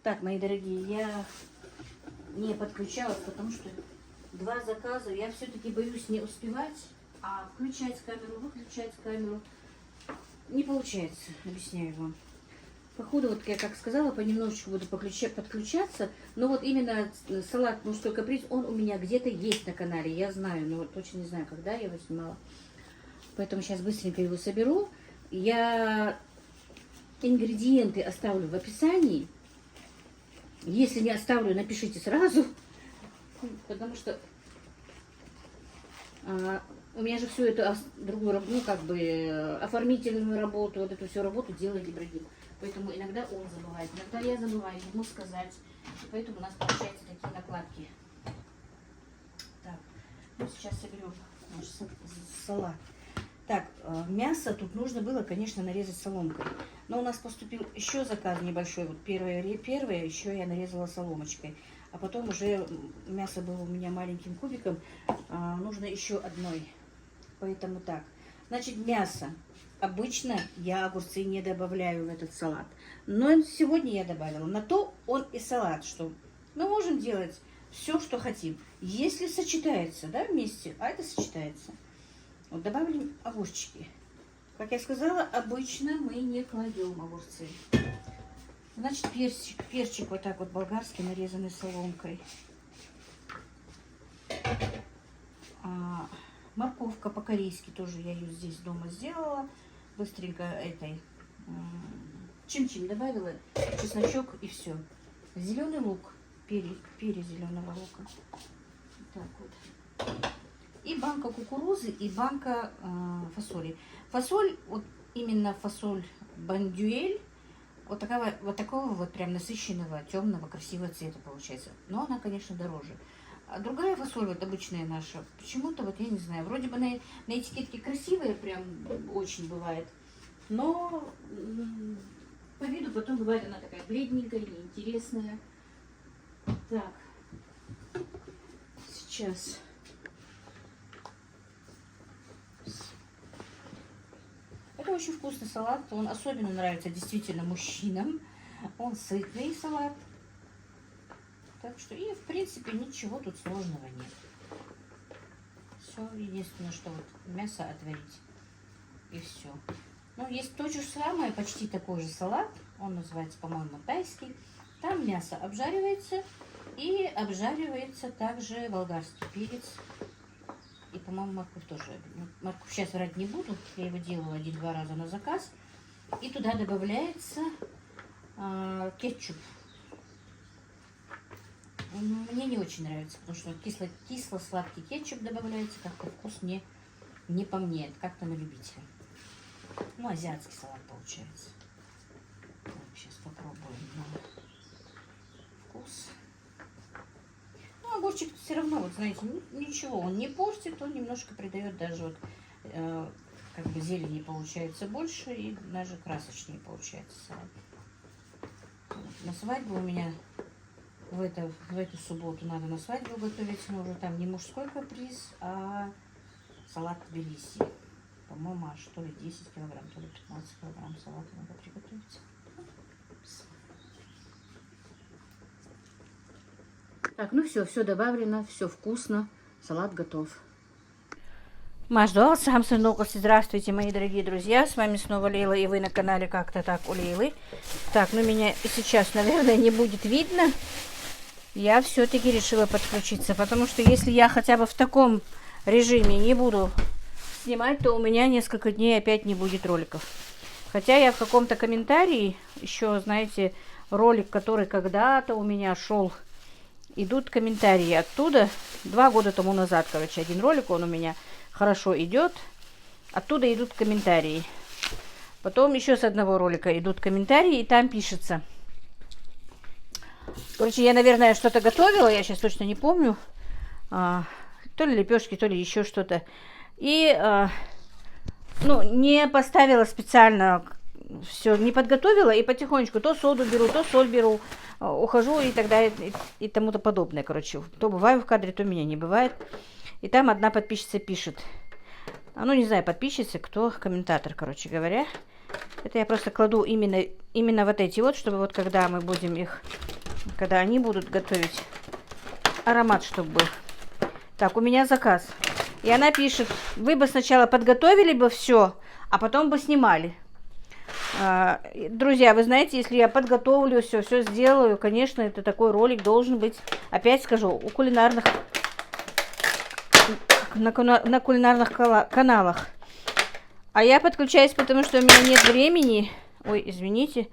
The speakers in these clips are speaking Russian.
Так, мои дорогие, я не подключалась, потому что 2 заказа. Я все-таки боюсь не успевать, а включать камеру, выключать камеру не получается, объясняю вам. Походу, вот я как сказала, понемножечку буду подключаться, но вот именно салат «Мужской каприз», он у меня где-то есть на канале, я знаю, но вот точно не знаю, когда я его снимала. Поэтому сейчас быстренько его соберу. Я ингредиенты оставлю в описании. Если не оставлю, напишите сразу, потому что у меня же всю эту другую, ну как бы оформительную работу, вот эту всю работу делает Ибрагим. Поэтому иногда он забывает, иногда я забываю ему сказать. И поэтому у нас получаются такие накладки. Так, ну сейчас соберем наш салат. Так, мясо тут нужно было, конечно, нарезать соломкой. Но у нас поступил еще заказ небольшой. Вот первое еще я нарезала соломочкой. А потом уже мясо было у меня маленьким кубиком. Нужно еще одной. Поэтому так. Значит, мясо. Обычно я огурцы не добавляю в этот салат. Но сегодня я добавила. На то он и салат, что мы можем делать все, что хотим. Если сочетается, да, вместе, а это сочетается. Вот добавим огурчики. Как я сказала, обычно мы не кладем огурцы. Значит, перчик вот так вот болгарский, нарезанный соломкой. Морковка по-корейски тоже я ее здесь дома сделала. Быстренько этой чин-чин добавила, чесночок и все. Зеленый лук, перец зеленого лука. Так вот. И банка кукурузы, и банка фасоли. Фасоль, вот именно фасоль бандюэль, вот такого вот прям насыщенного, темного, красивого цвета получается. Но она, конечно, дороже. А другая фасоль, вот обычная наша, почему-то, вот я не знаю, вроде бы на этикетке красивая, прям очень бывает. Но по виду потом бывает она такая бледненькая, неинтересная. Так, сейчас... Это очень вкусный салат, он особенно нравится действительно мужчинам. Он сытный салат. Так что и в принципе ничего тут сложного нет. Все, единственное, что вот мясо отварить. И все. Ну, есть то же самое, почти такой же салат. Он называется, по-моему, тайский. Там мясо обжаривается. И обжаривается также болгарский перец. И, по-моему, морковь тоже. Морковь сейчас врать не буду. Я его делала 1-2 раза на заказ. И туда добавляется кетчуп. Мне не очень нравится, потому что кисло-сладкий кетчуп добавляется. Как-то вкус не по мне. Это как-то на любителя. Ну, азиатский салат получается. Так, сейчас попробуем на вкус. Ну, огурчик все равно, вот знаете, ничего, он не портит, он немножко придает даже вот, как бы зелени получается больше и даже красочнее получается салат. На свадьбу у меня в эту субботу надо на свадьбу готовить, но уже там не мужской каприз, а салат Тбилиси. По-моему, аж то ли 10 килограмм, то ли 15 килограмм салата надо приготовить. Так, ну все добавлено, все вкусно, салат готов. Маждуал, самсы нокосы. Здравствуйте, мои дорогие друзья, с вами снова Лейла, и вы на канале Как-то так у Лейлы. Так, ну меня сейчас, наверное, не будет видно. Я все-таки решила подключиться, потому что если я хотя бы в таком режиме не буду снимать, то у меня несколько дней опять не будет роликов. Хотя я в каком-то комментарии, еще, знаете, ролик, который когда-то у меня шел, идут комментарии оттуда, 2 года тому назад, короче, один ролик, он у меня хорошо идет, оттуда идут комментарии. Потом еще с одного ролика идут комментарии, и там пишется. Короче, я, наверное, что-то готовила, я сейчас точно не помню, то ли лепешки, то ли еще что-то. И, ну, не поставила специально, все не подготовила, и потихонечку то соду беру, то соль беру, ухожу и так далее, и тому-то подобное, короче. То бываю в кадре, то меня не бывает. И там одна подписчица пишет, ну, не знаю, подписчица, кто, комментатор, короче говоря. Это я просто кладу именно вот эти вот, чтобы вот когда мы будем их когда они будут готовить. Аромат, чтобы был. Так, у меня заказ. И она пишет, вы бы сначала подготовили бы все, а потом бы снимали. Друзья, вы знаете, если я подготовлю все сделаю, конечно, это такой ролик должен быть, опять скажу, у кулинарных, на кулинарных каналах. А я подключаюсь, потому что у меня нет времени, ой, извините,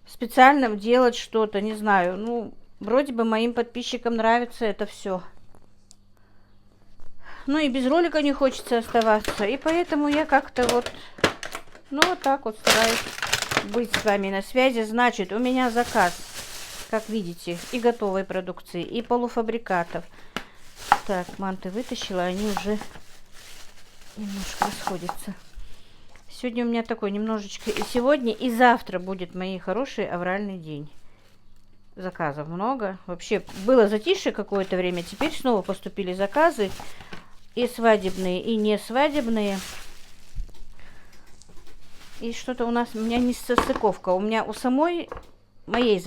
специально делать что-то, не знаю, ну, вроде бы моим подписчикам нравится это все. Ну и без ролика не хочется оставаться. И поэтому я как-то вот, ну вот так вот стараюсь быть с вами на связи. Значит, у меня заказ, как видите, и готовой продукции, и полуфабрикатов. Так, манты вытащила, они уже немножко расходятся. Сегодня у меня такой немножечко, и сегодня, и завтра будет мои хороший авральный день. Заказов много. Вообще было затишье какое-то время, теперь снова поступили заказы. И свадебные, и не свадебные. И что-то у меня не состыковка. У меня у самой, моей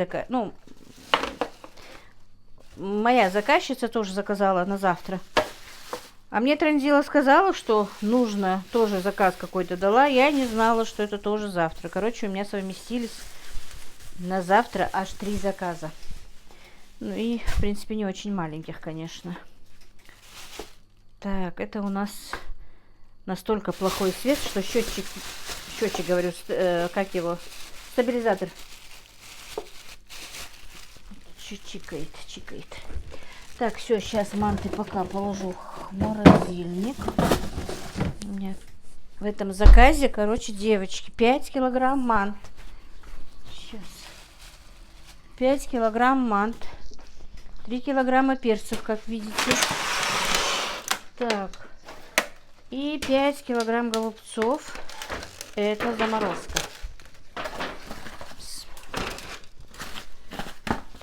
моя заказчица тоже заказала на завтра. А мне Транзила сказала, что нужно, тоже заказ какой-то дала. Я не знала, что это тоже завтра. Короче, у меня совместились на завтра аж 3 заказа. Ну и, в принципе, не очень маленьких, конечно. Так, это у нас настолько плохой свет, что счетчик говорю, как его, стабилизатор чикает. Так, все, сейчас манты пока положу в морозильник. У меня в этом заказе, короче, девочки, 5 килограмм мант. Сейчас. 5 килограмм мант. 3 килограмма перцев, как видите. Так, и 5 килограмм голубцов, это заморозка.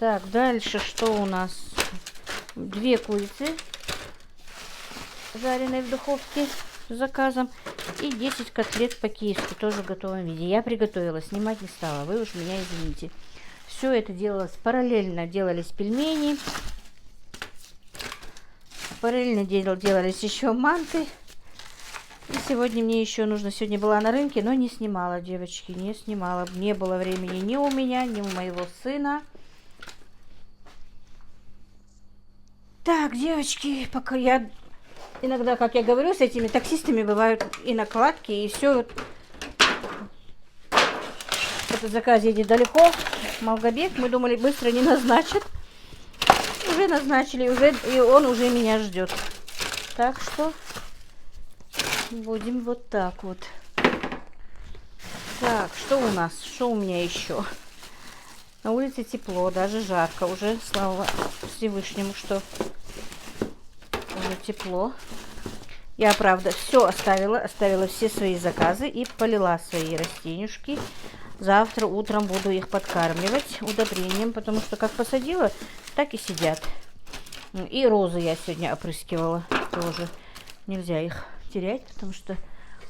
Так, дальше что у нас? 2 курицы, жареные в духовке с заказом, и 10 котлет по-киевски, тоже в готовом виде. Я приготовила, снимать не стала, вы уж меня извините. Все это делалось параллельно, делались пельмени. Параллельно делались еще манты. И сегодня мне еще нужно... Сегодня была на рынке, но не снимала, девочки, не снимала. Не было времени ни у меня, ни у моего сына. Так, девочки, пока я... Иногда, как я говорю, с этими таксистами бывают и накладки, и все. Этот заказ едет далеко. Малгобек. Мы думали, быстро не назначат. Уже назначили, и он уже меня ждет. Так что будем вот так вот. Так, что у нас? Что у меня еще? На улице тепло, даже жарко. Уже, слава Всевышнему, что уже тепло. Я, правда, все оставила все свои заказы и полила свои растенюшки. Завтра утром буду их подкармливать удобрением, потому что как посадила, так и сидят. И розы я сегодня опрыскивала тоже. Нельзя их терять, потому что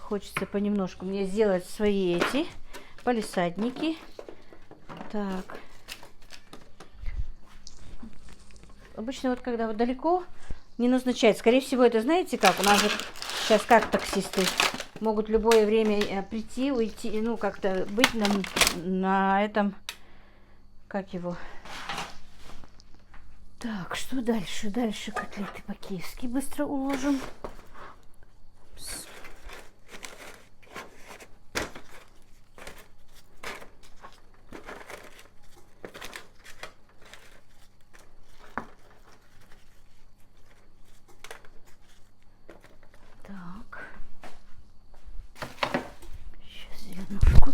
хочется понемножку мне сделать свои эти палисадники. Так. Обычно вот когда вот далеко не назначать. Скорее всего, это знаете как? У нас же сейчас как таксисты могут в любое время прийти, уйти, ну как-то быть на этом, как его. Так, что дальше? Дальше котлеты по-киевски быстро уложим. Так. Сейчас зеленушку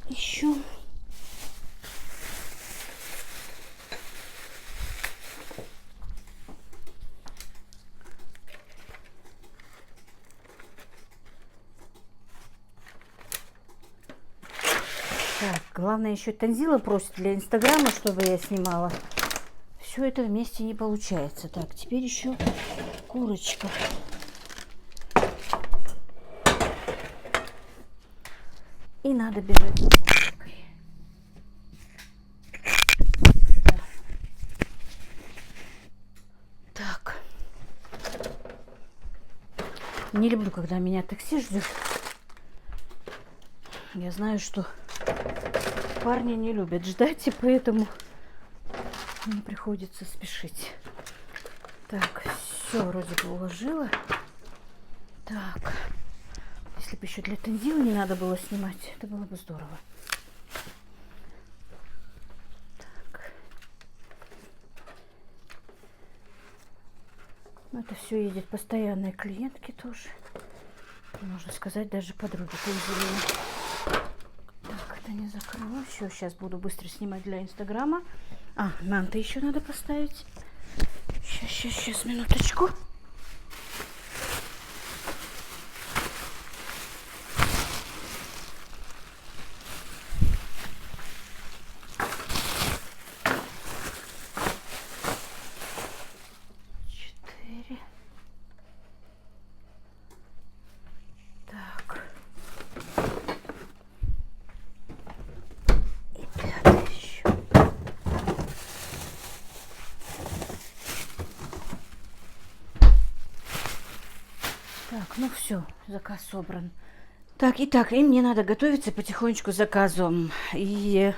еще. Так, главное еще Танзила просит для Инстаграма, чтобы я снимала. Все это вместе не получается. Так, теперь еще курочка. И надо бежать за курочкой. Не люблю, когда меня такси ждет. Я знаю, что парни не любят ждать, и поэтому мне приходится спешить. Так, все вроде бы уложила. Так, если бы еще для тензила не надо было снимать, это было бы здорово. Так. Это все едет постоянные клиентки тоже. Можно сказать, даже подруги тензиловые. Так, это не закрыла. Все, сейчас буду быстро снимать для Инстаграма. А, манты еще надо поставить. Сейчас, минуточку. Так, ну все, заказ собран. Так, и мне надо готовиться потихонечку к заказу. И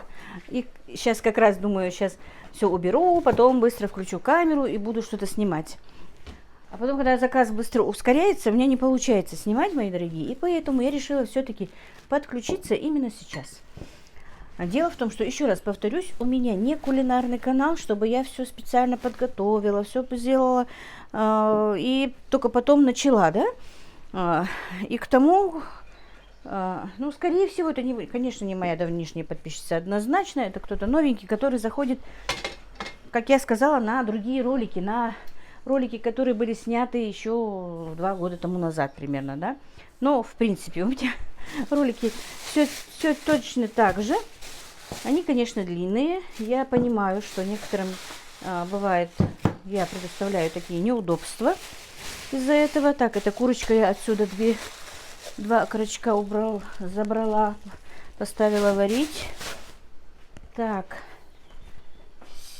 сейчас как раз думаю, сейчас все уберу, потом быстро включу камеру и буду что-то снимать. А потом, когда заказ быстро ускоряется, у меня не получается снимать, мои дорогие. И поэтому я решила все-таки подключиться именно сейчас. Дело в том, что, еще раз повторюсь, у меня не кулинарный канал, чтобы я все специально подготовила, все сделала и только потом начала, да? И к тому, ну, скорее всего, это, конечно, не моя давнишняя подписчица однозначно, это кто-то новенький, который заходит, как я сказала, на другие ролики, на ролики, которые были сняты еще 2 года тому назад примерно, да? Но, в принципе, у меня ролики все точно так же. Они, конечно, длинные. Я понимаю, что некоторым бывает, я предоставляю такие неудобства из-за этого. Так, эта курочка, я отсюда 2 окорочка забрала, поставила варить. Так,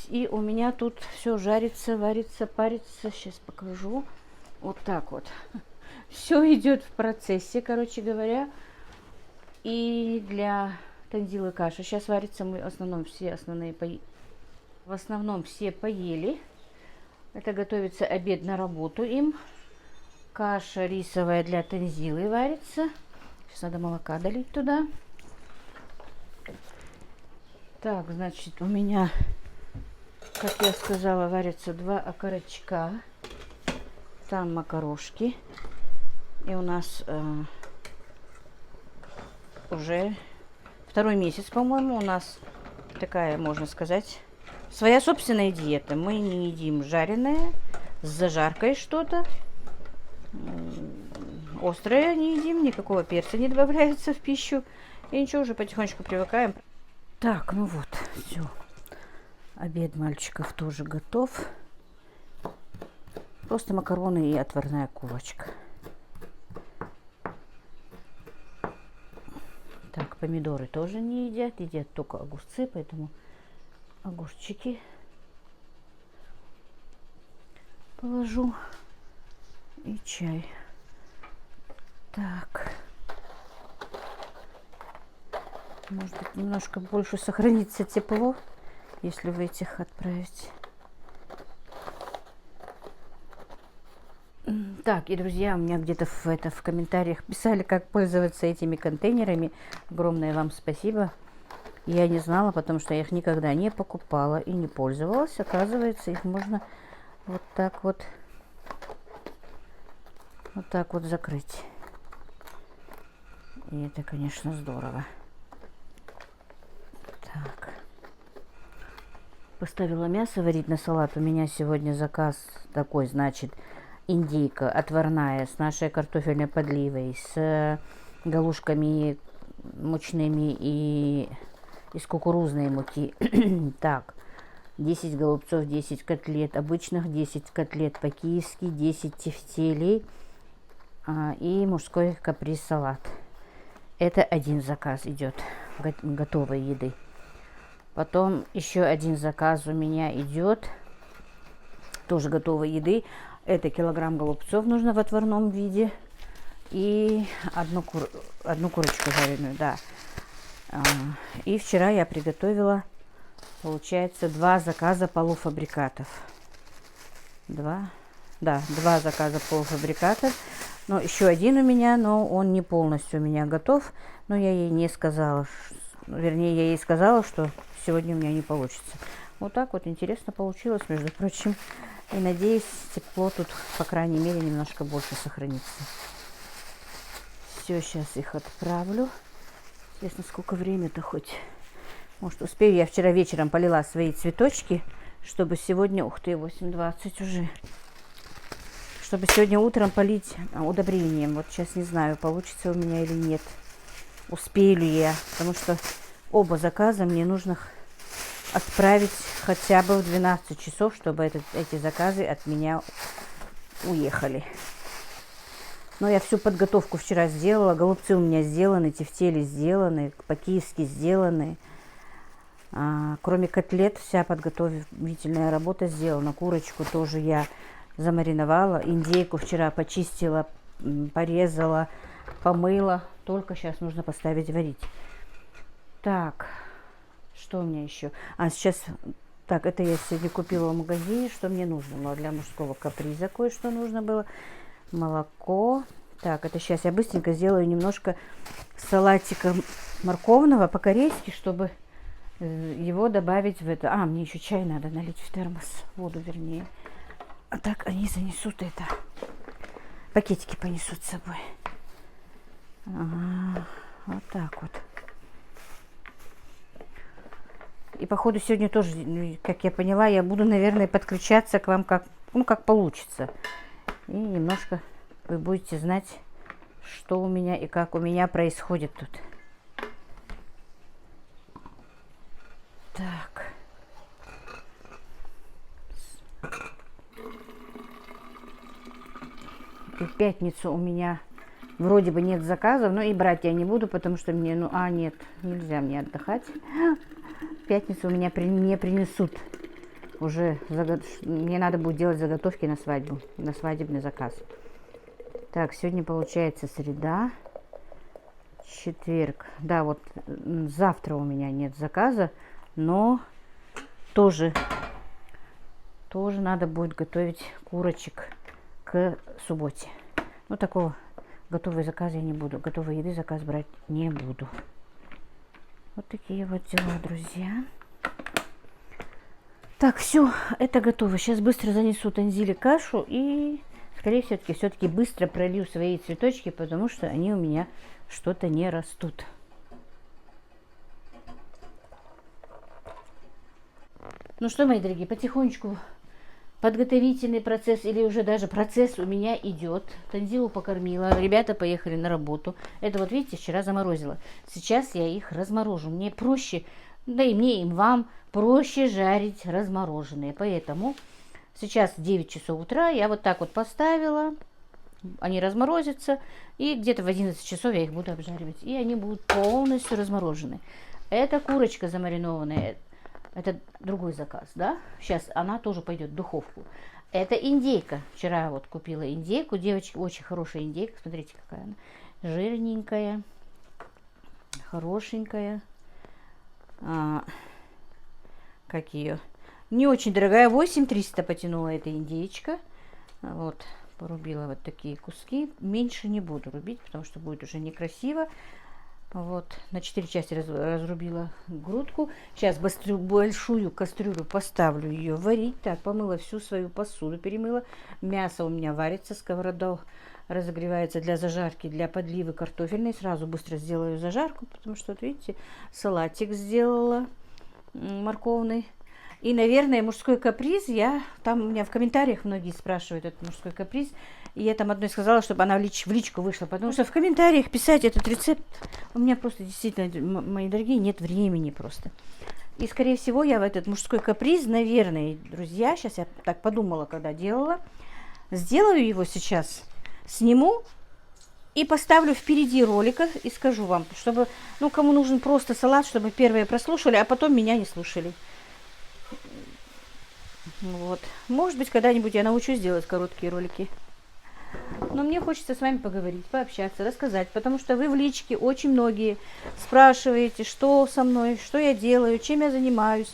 и у меня тут все жарится, варится, парится. Сейчас покажу. Вот так вот. Все идет в процессе, короче говоря. И для тензилы каша сейчас варится. Мы в основном все поели. Это готовится обед на работу им. Каша рисовая для тензилы варится. Сейчас надо молока долить туда. Так, значит, у меня, как я сказала, варятся 2 окорочка. Там макарошки. И у нас уже 2-й месяц, по-моему, у нас такая, можно сказать, своя собственная диета. Мы не едим жареное, с зажаркой что-то. Острое не едим, никакого перца не добавляется в пищу. И ничего, уже потихонечку привыкаем. Так, ну вот, все. Обед мальчиков тоже готов. Просто макароны и отварная курочка. Так, помидоры тоже не едят, едят только огурцы, поэтому огурчики положу и чай. Так, может быть, немножко больше сохранится тепло, если в этих отправить. Так, и, друзья, у меня где-то в комментариях писали, как пользоваться этими контейнерами. Огромное вам спасибо. Я не знала, потому что я их никогда не покупала и не пользовалась. Оказывается, их можно вот так вот закрыть. И это, конечно, здорово. Так. Поставила мясо варить на салат. У меня сегодня заказ такой, значит, индейка отварная с нашей картофельной подливой, с галушками мучными и из кукурузной муки. Так, 10 голубцов, 10 котлет обычных, 10 котлет по-киевски, 10 тефтелей и мужской каприз-салат. Это один заказ идет готовой еды. Потом еще один заказ у меня идет тоже готовой еды. Это килограмм голубцов нужно в отварном виде. и одну курочку жареную, да. И вчера я приготовила, получается, 2 заказа полуфабрикатов. 2 заказа полуфабрикатов. Но еще один у меня, но он не полностью у меня готов. Но я ей не сказала, вернее, я ей сказала, что сегодня у меня не получится. Вот так вот интересно получилось, между прочим. И надеюсь, тепло тут, по крайней мере, немножко больше сохранится. Все, сейчас их отправлю. Интересно, сколько время-то хоть. Может, успею. Я вчера вечером полила свои цветочки, чтобы сегодня... Ух ты, 8:20 уже. Чтобы сегодня утром полить удобрением. Вот сейчас не знаю, получится у меня или нет. Успею ли я. Потому что оба заказа мне нужно отправить хотя бы в 12 часов, чтобы эти заказы от меня уехали. Но я всю подготовку вчера сделала. Голубцы у меня сделаны, тефтели сделаны, по-киевски сделаны. Кроме котлет, вся подготовительная работа сделана. Курочку тоже я замариновала. Индейку вчера почистила, порезала, помыла. Только сейчас нужно поставить варить. Так, что у меня еще? Сейчас... Так, это я сегодня купила в магазине, что мне нужно. Но для мужского каприза кое-что нужно было. Молоко. Так, это сейчас я быстренько сделаю немножко салатика морковного по-корейски, чтобы его добавить в это. Мне еще чай надо налить в термос, воду вернее. А так они занесут это. Пакетики понесут с собой. Вот так вот. И походу сегодня тоже, как я поняла, я буду, наверное, подключаться к вам как получится. И немножко вы будете знать, что у меня и как у меня происходит тут. Так. И в пятницу у меня вроде бы нет заказов, но и брать я не буду, потому что мне, нет, нельзя мне отдыхать. В пятницу у меня мне принесут уже, мне надо будет делать заготовки на свадьбу, на свадебный заказ. Так, сегодня получается среда, четверг. Да, вот завтра у меня нет заказа, но тоже надо будет готовить курочек к субботе. Такого готовые заказы я не буду, готовой еды заказ брать не буду. Вот такие вот дела, друзья. Так, все, это готово. Сейчас быстро занесу Танзиле кашу и, скорее все-таки быстро пролью свои цветочки, потому что они у меня что-то не растут. Ну что, мои дорогие, потихонечку подготовительный процесс или уже даже процесс у меня идет. Танзилу покормила, ребята поехали на работу. Это вот, видите, вчера заморозила. Сейчас я их разморожу. Мне проще, да и мне, и вам проще жарить размороженные. Поэтому сейчас 9 часов утра, я вот так вот поставила. Они разморозятся, и где-то в 11 часов я их буду обжаривать. И они будут полностью разморожены. Эта курочка замаринованная, это другой заказ, да? Сейчас она тоже пойдет в духовку. Это индейка. Вчера вот купила индейку. Девочки, очень хорошая индейка. Смотрите, какая она. Жирненькая. Хорошенькая. Как ее? Не очень дорогая. 8300 потянула эта индейка. Вот. Порубила вот такие куски. Меньше не буду рубить, потому что будет уже некрасиво. Вот, на 4 части разрубила грудку. Сейчас большую кастрюлю поставлю ее варить. Так, помыла всю свою посуду, перемыла. Мясо у меня варится, сковорода разогревается для зажарки, для подливы картофельной. Сразу быстро сделаю зажарку, потому что, вот видите, салатик сделала морковный. И, наверное, мужской каприз, там у меня в комментариях многие спрашивают этот мужской каприз, и я там одной сказала, чтобы она в личку вышла, потому что в комментариях писать этот рецепт у меня просто действительно, мои дорогие, нет времени просто. И, скорее всего, я в этот мужской каприз, наверное, друзья, сейчас я так подумала, когда делала, сделаю его сейчас, сниму и поставлю впереди ролика и скажу вам, чтобы, кому нужен просто салат, чтобы первые прослушали, а потом меня не слушали. Вот. Может быть, когда-нибудь я научусь делать короткие ролики. Но мне хочется с вами поговорить, пообщаться, рассказать, потому что вы в личке очень многие спрашиваете, что со мной, что я делаю, чем я занимаюсь,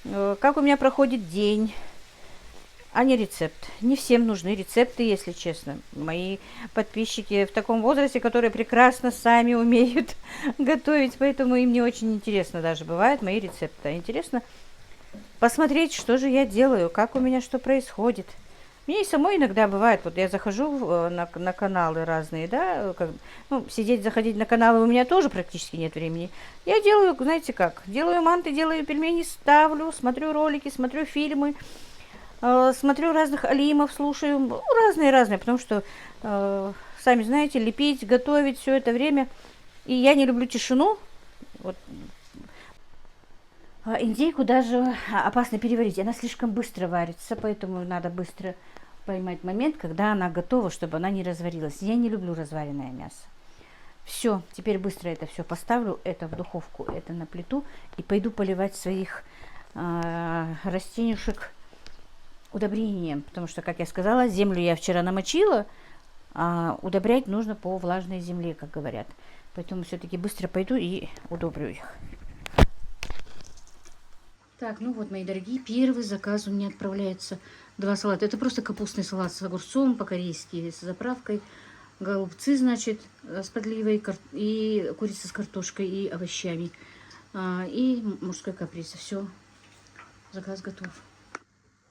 как у меня проходит день, а не рецепт. Не всем нужны рецепты, если честно. Мои подписчики в таком возрасте, которые прекрасно сами умеют готовить, поэтому им не очень интересно даже бывают мои рецепты. А интересно посмотреть, что же я делаю, как у меня что происходит. Мне и самой иногда бывает, вот я захожу на каналы разные, да, ну, сидеть, заходить на каналы у меня тоже практически нет времени. Я делаю, знаете как, делаю манты, делаю пельмени, ставлю, смотрю ролики, смотрю фильмы, смотрю разных алимов, слушаю, ну, разные-разные, потому что, сами знаете, лепить, готовить все это время, и я не люблю тишину, вот. Индейку даже опасно переварить, она слишком быстро варится, поэтому надо быстро поймать момент, когда она готова, чтобы она не разварилась. Я не люблю разваренное мясо. Все, теперь быстро это все поставлю, это в духовку, это на плиту, и пойду поливать своих растенюшек удобрением, потому что, как я сказала, землю я вчера намочила, а удобрять нужно по влажной земле, как говорят. Поэтому все-таки быстро пойду и удобрю их. Так, ну вот, мои дорогие, первый заказ у меня отправляется. 2 салата. Это просто капустный салат с огурцом по-корейски, с заправкой. Голубцы, значит, с подливой, и курица с картошкой и овощами. И мужской каприз. Все, заказ готов.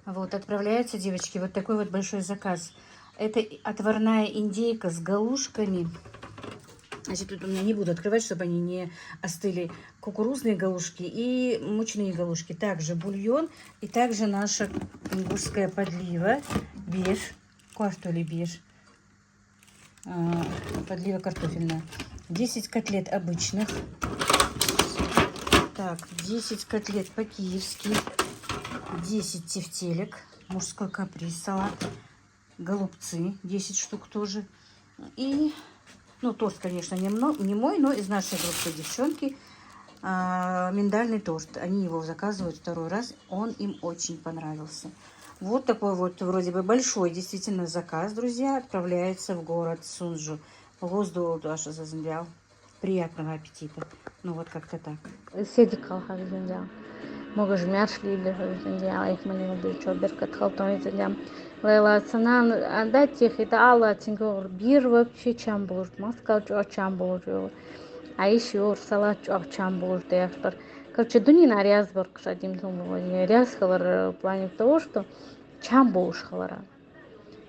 Вот, отправляется, девочки, вот такой вот большой заказ. Это отварная индейка с галушками. Значит, тут у меня не буду открывать, чтобы они не остыли. Кукурузные галушки и мучные галушки. Также бульон и также наша ингушская подлива. Беж. Картофель беж. Подлива картофельная. 10 котлет обычных. Так, 10 котлет по-киевски. 10 тефтелек. Мужской каприз салат. Голубцы. 10 штук тоже. И... ну, торт, конечно, не мой, но из нашей группы девчонки. Миндальный торт. Они его заказывают 2-й раз. Он им очень понравился. Вот такой вот вроде бы большой действительно заказ, друзья. Отправляется в город Сунжу. Воздух даже заземлял. Приятного аппетита. Ну вот как-то так. Могож мяшли или я их малину бельчо беркат халтон изям. Лейла цанан отдать их это алла тингор бир вообще чамбур маскал чо чамбур. А еще салат чо чамбур театр. Короче, дуни на рязборг шадим думаю. Ряз халар в плане того, что чамбур халара.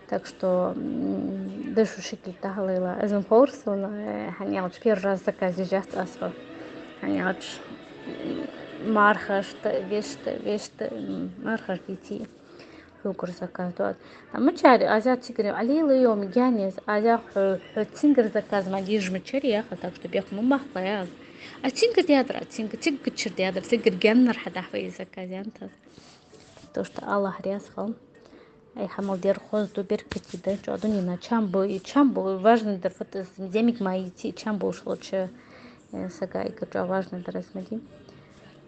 Так что даже шикли тахлила. Азм форсон ханял первый раз заказе жаст асфа. Ханял мархашт вешт мархаш гити хукур заказывают. А мы чари азят тигрем алила йом гянес азят тингер заказ мадиж мчари яха, так что бех ну махпая. А тингер диадра тингер чир диадра тингер гяннар хада хвей заказянта. То что Аллах рясхал. Ай хамал дер хоз до беркати да чоду не на чамбу важно да фото демик мои чамбу ушло че сагай как важно да размади.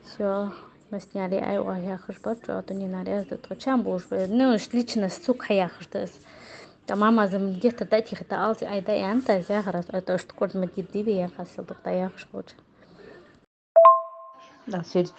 Все, мы сняли айва яхшбат, а то не нарезать, то чамбуш, ну, лично сук яхшдас. Та мама зам где-то дать их это алзи, айда и анта зяграс, это что код мы диве яхасил, то яхшбат. Да, все эти